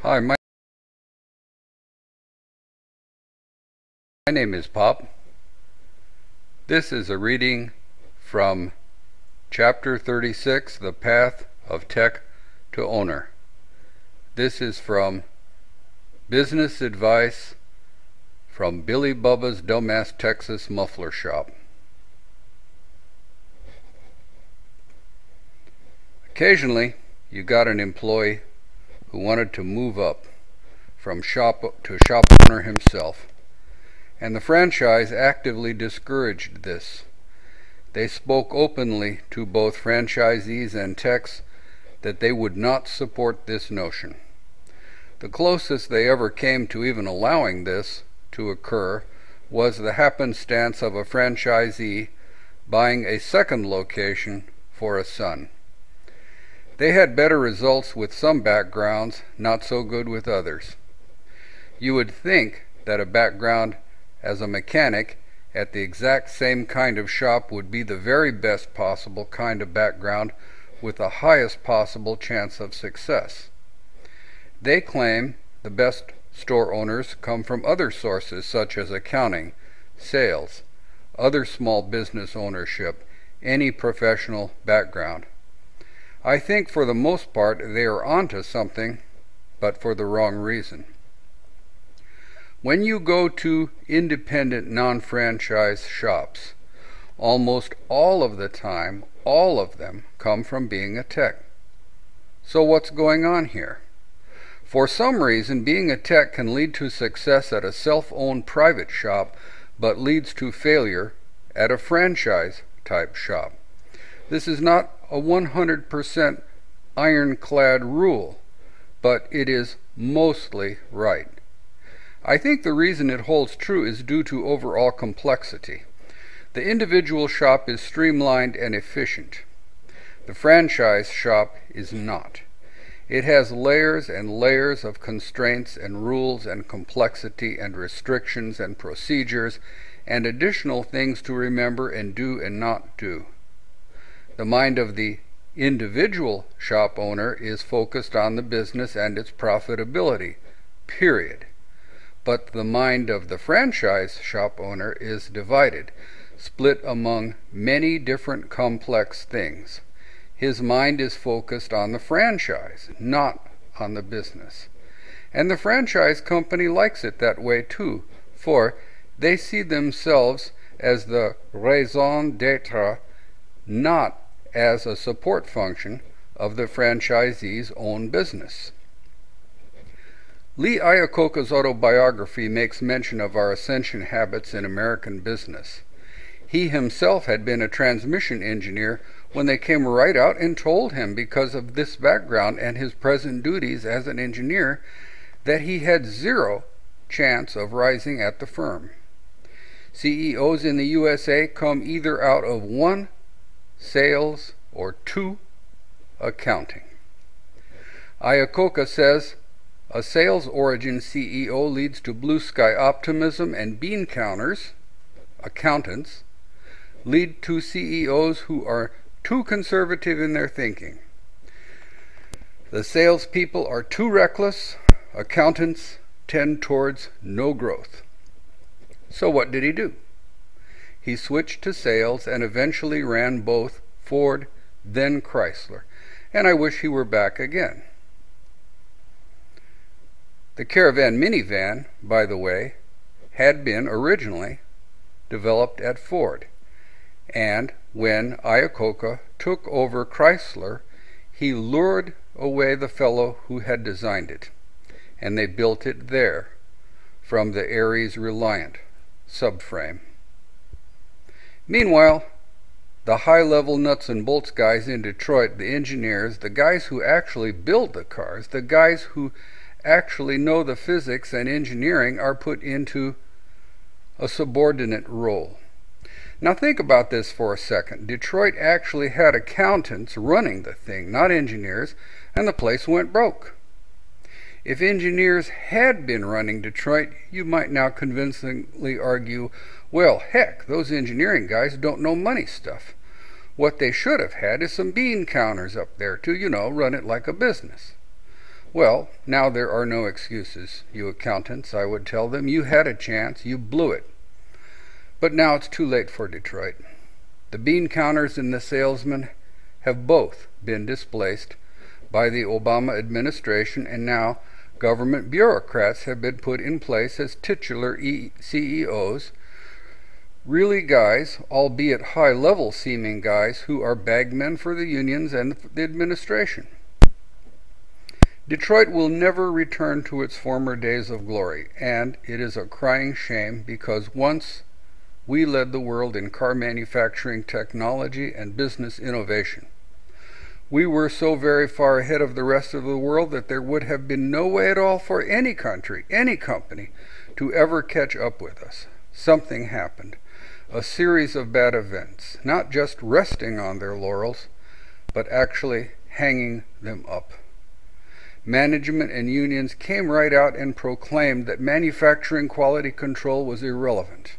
Hi, my name is Pop. This is a reading from Chapter 36, The Path of Tech to Owner. This is from Business Advice from Billy-Bubba's Dumbass Texas Muffler Shop. Occasionally, you got an employee who wanted to move up from shop to shop owner himself, and the franchise actively discouraged this. They spoke openly to both franchisees and techs that they would not support this notion. The closest they ever came to even allowing this to occur was the happenstance of a franchisee buying a second location for a son. They had better results with some backgrounds, not so good with others. You would think that a background as a mechanic at the exact same kind of shop would be the very best possible kind of background with the highest possible chance of success. They claim the best store owners come from other sources such as accounting, sales, other small business ownership, any professional background. I think for the most part they are onto something, but for the wrong reason. When you go to independent non-franchise shops, almost all of the time, all of them come from being a tech. So what's going on here? For some reason, being a tech can lead to success at a self-owned private shop, but leads to failure at a franchise-type shop. This is not a 100% ironclad rule, but it is mostly right. I think the reason it holds true is due to overall complexity. The individual shop is streamlined and efficient. The franchise shop is not. It has layers and layers of constraints and rules and complexity and restrictions and procedures and additional things to remember and do and not do. The mind of the individual shop owner is focused on the business and its profitability, period. But the mind of the franchise shop owner is divided, split among many different complex things. His mind is focused on the franchise, not on the business. And the franchise company likes it that way too, for they see themselves as the raison d'etre, not as a support function of the franchisee's own business. Lee Iacocca's autobiography makes mention of our ascension habits in American business. He himself had been a transmission engineer when they came right out and told him, because of this background and his present duties as an engineer, that he had zero chance of rising at the firm. CEOs in the USA come either out of one, sales, or two, accounting. Iacocca says, a sales origin CEO leads to blue sky optimism, and bean counters, accountants, lead to CEOs who are too conservative in their thinking. The salespeople are too reckless, accountants tend towards no growth. So what did he do? He switched to sales and eventually ran both Ford, then Chrysler, and I wish he were back again. The Caravan minivan, by the way, had been originally developed at Ford, and when Iacocca took over Chrysler, he lured away the fellow who had designed it, and they built it there from the Aries Reliant subframe. Meanwhile, the high-level nuts and bolts guys in Detroit, the engineers, the guys who actually build the cars, the guys who actually know the physics and engineering, are put into a subordinate role. Now think about this for a second. Detroit actually had accountants running the thing, not engineers, and the place went broke. If engineers had been running Detroit, you might now convincingly argue, well, heck, those engineering guys don't know money stuff. What they should have had is some bean counters up there to, run it like a business. Well, now there are no excuses, you accountants, I would tell them. You had a chance, you blew it. But now it's too late for Detroit. The bean counters and the salesmen have both been displaced by the Obama administration, and now government bureaucrats have been put in place as titular CEOs, really guys, albeit high-level seeming guys, who are bagmen for the unions and the administration. Detroit will never return to its former days of glory, and it is a crying shame, because once we led the world in car manufacturing technology and business innovation. We were so very far ahead of the rest of the world that there would have been no way at all for any country, any company, to ever catch up with us. Something happened. A series of bad events, not just resting on their laurels, but actually hanging them up. Management and unions came right out and proclaimed that manufacturing quality control was irrelevant.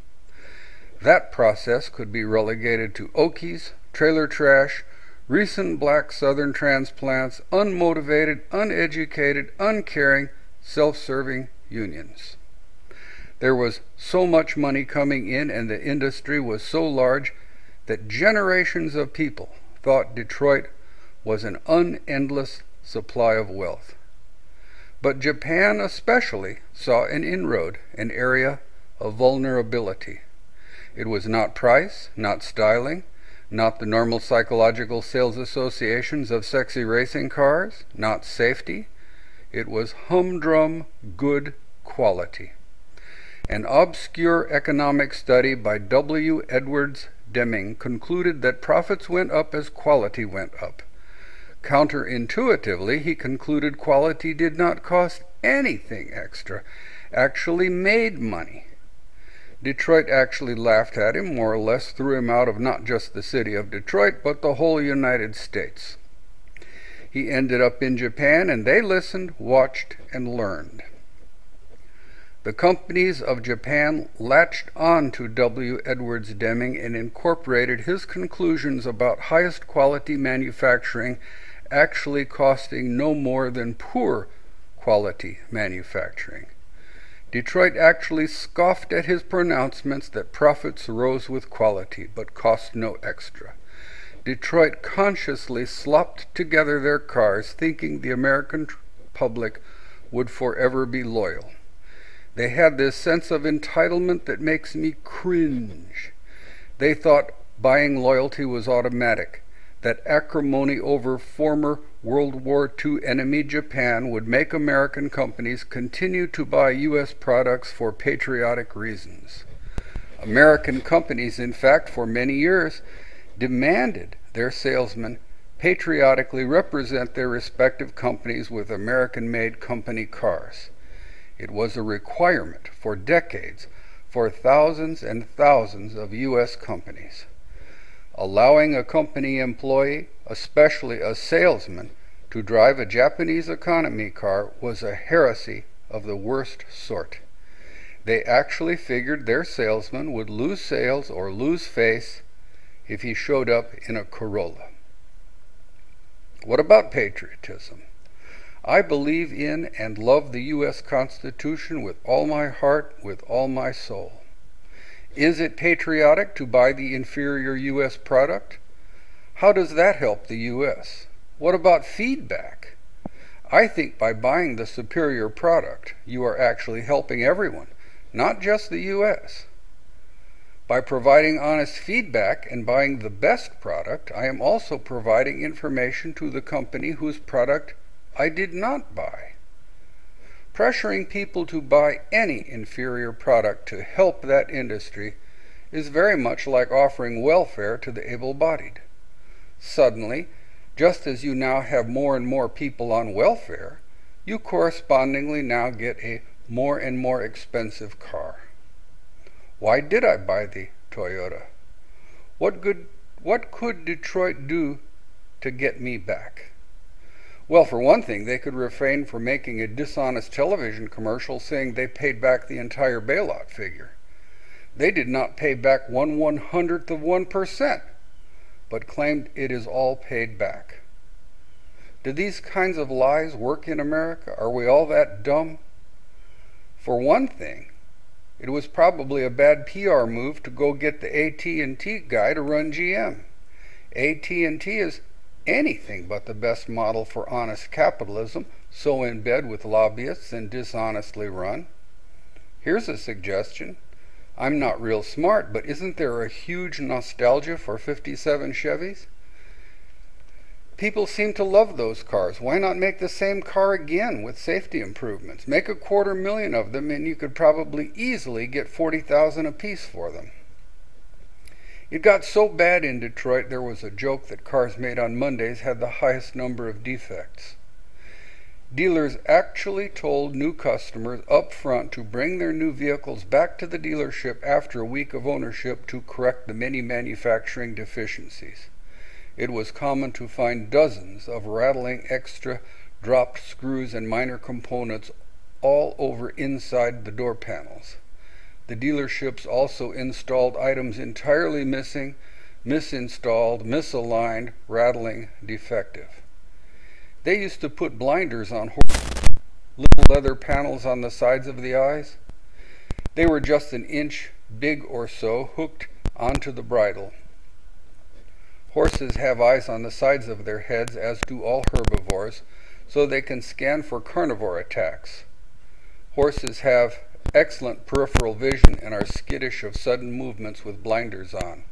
That process could be relegated to Okies, trailer trash, recent black Southern transplants, unmotivated, uneducated, uncaring, self-serving unions. There was so much money coming in, and the industry was so large that generations of people thought Detroit was an unendless supply of wealth. But Japan especially saw an inroad, an area of vulnerability. It was not price, not styling, not the normal psychological sales associations of sexy racing cars, not safety. It was humdrum good quality. An obscure economic study by W. Edwards Deming concluded that profits went up as quality went up. Counterintuitively, he concluded quality did not cost anything extra, actually made money. Detroit actually laughed at him, more or less threw him out of not just the city of Detroit, but the whole United States. He ended up in Japan, and they listened, watched, and learned. The companies of Japan latched on to W. Edwards Deming and incorporated his conclusions about highest quality manufacturing actually costing no more than poor quality manufacturing. Detroit actually scoffed at his pronouncements that profits rose with quality but cost no extra. Detroit consciously slopped together their cars, thinking the American public would forever be loyal. They had this sense of entitlement that makes me cringe. They thought buying loyalty was automatic, that acrimony over former World War II enemy Japan would make American companies continue to buy U.S. products for patriotic reasons. American companies, in fact, for many years, demanded their salesmen patriotically represent their respective companies with American-made company cars. It was a requirement for decades for thousands and thousands of U.S. companies. Allowing a company employee, especially a salesman, to drive a Japanese economy car was a heresy of the worst sort. They actually figured their salesman would lose sales or lose face if he showed up in a Corolla. What about patriotism? I believe in and love the U.S. Constitution with all my heart, with all my soul. Is it patriotic to buy the inferior U.S. product? How does that help the U.S.? What about feedback? I think by buying the superior product, you are actually helping everyone, not just the U.S. By providing honest feedback and buying the best product, I am also providing information to the company whose product I did not buy. Pressuring people to buy any inferior product to help that industry is very much like offering welfare to the able-bodied. Suddenly, just as you now have more and more people on welfare, you correspondingly now get a more and more expensive car. Why did I buy the Toyota? What could Detroit do to get me back? Well, for one thing, they could refrain from making a dishonest television commercial saying they paid back the entire bailout figure. They did not pay back 1/100th of 1%, but claimed it is all paid back. Do these kinds of lies work in America? Are we all that dumb? For one thing, it was probably a bad PR move to go get the AT&T guy to run GM. AT&T is anything but the best model for honest capitalism, so in bed with lobbyists and dishonestly run. Here's a suggestion. I'm not real smart, but isn't there a huge nostalgia for 57 Chevys? People seem to love those cars. Why not make the same car again with safety improvements? Make 250,000 of them and you could probably easily get $40,000 apiece for them. It got so bad in Detroit there was a joke that cars made on Mondays had the highest number of defects. Dealers actually told new customers up front to bring their new vehicles back to the dealership after a week of ownership to correct the many manufacturing deficiencies. It was common to find dozens of rattling extra dropped screws and minor components all over inside the door panels. The dealerships also installed items entirely missing, misinstalled, misaligned, rattling, defective. They used to put blinders on horses, little leather panels on the sides of the eyes. They were just an inch big or so, hooked onto the bridle. Horses have eyes on the sides of their heads, as do all herbivores, so they can scan for carnivore attacks. Horses have excellent peripheral vision and are skittish of sudden movements with blinders on.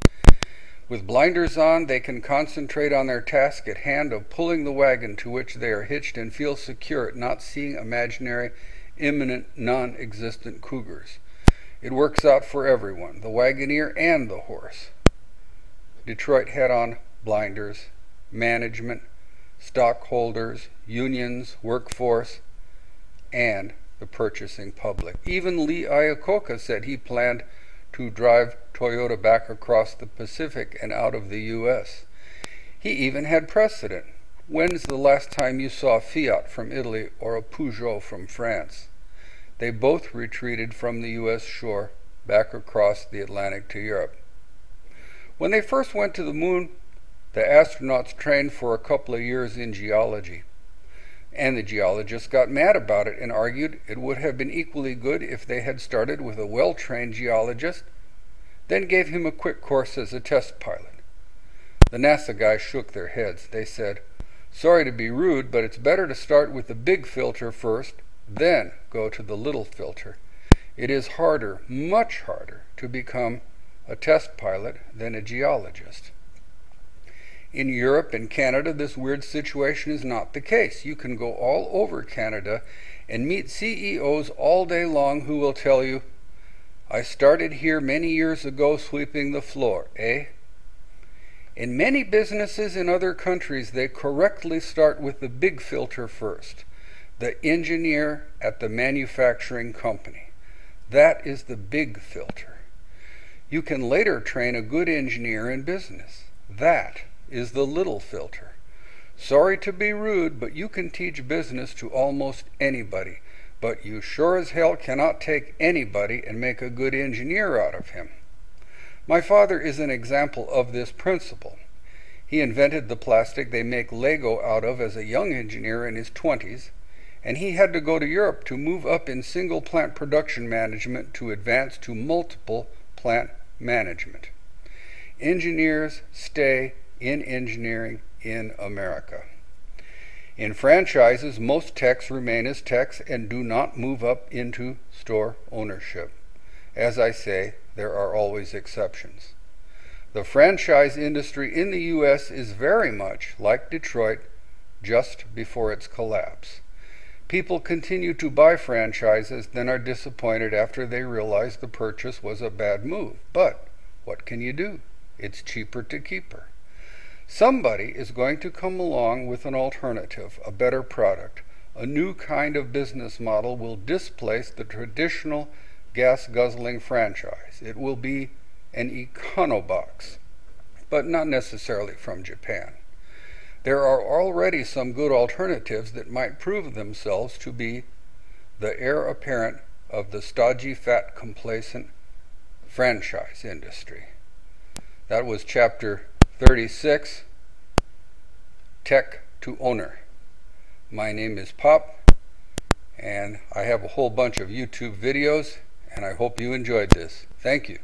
With blinders on, they can concentrate on their task at hand of pulling the wagon to which they are hitched and feel secure at not seeing imaginary, imminent, non-existent cougars. It works out for everyone, the wagoneer and the horse. Detroit had on blinders, management, stockholders, unions, workforce, and the purchasing public. Even Lee Iacocca said he planned to drive Toyota back across the Pacific and out of the U.S. He even had precedent. When's the last time you saw a Fiat from Italy or a Peugeot from France? They both retreated from the U.S. shore back across the Atlantic to Europe. When they first went to the moon, the astronauts trained for a couple of years in geology. And the geologists got mad about it and argued it would have been equally good if they had started with a well-trained geologist, then gave him a quick course as a test pilot. The NASA guys shook their heads. They said, "Sorry to be rude, but it's better to start with the big filter first, then go to the little filter. It is harder, much harder, to become a test pilot than a geologist." In Europe and Canada, this weird situation is not the case. You can go all over Canada and meet CEOs all day long who will tell you, "I started here many years ago sweeping the floor, eh?" In many businesses in other countries, they correctly start with the big filter first, the engineer at the manufacturing company. That is the big filter. You can later train a good engineer in business. That is the little filter. Sorry to be rude, but you can teach business to almost anybody, but you sure as hell cannot take anybody and make a good engineer out of him. My father is an example of this principle. He invented the plastic they make Lego out of as a young engineer in his 20s, and he had to go to Europe to move up in single plant production management to advance to multiple plant management. Engineers stay in engineering in America. In franchises, most techs remain as techs and do not move up into store ownership. As I say, there are always exceptions. The franchise industry in the U.S. is very much like Detroit just before its collapse. People continue to buy franchises, then are disappointed after they realize the purchase was a bad move. But what can you do? It's cheaper to keep her. Somebody is going to come along with an alternative, a better product. A new kind of business model will displace the traditional gas-guzzling franchise. It will be an econobox, but not necessarily from Japan. There are already some good alternatives that might prove themselves to be the heir apparent of the stodgy, fat, complacent franchise industry. That was chapter 36, Tech to Owner. My name is Pop, and I have a whole bunch of YouTube videos, and I hope you enjoyed this. Thank you.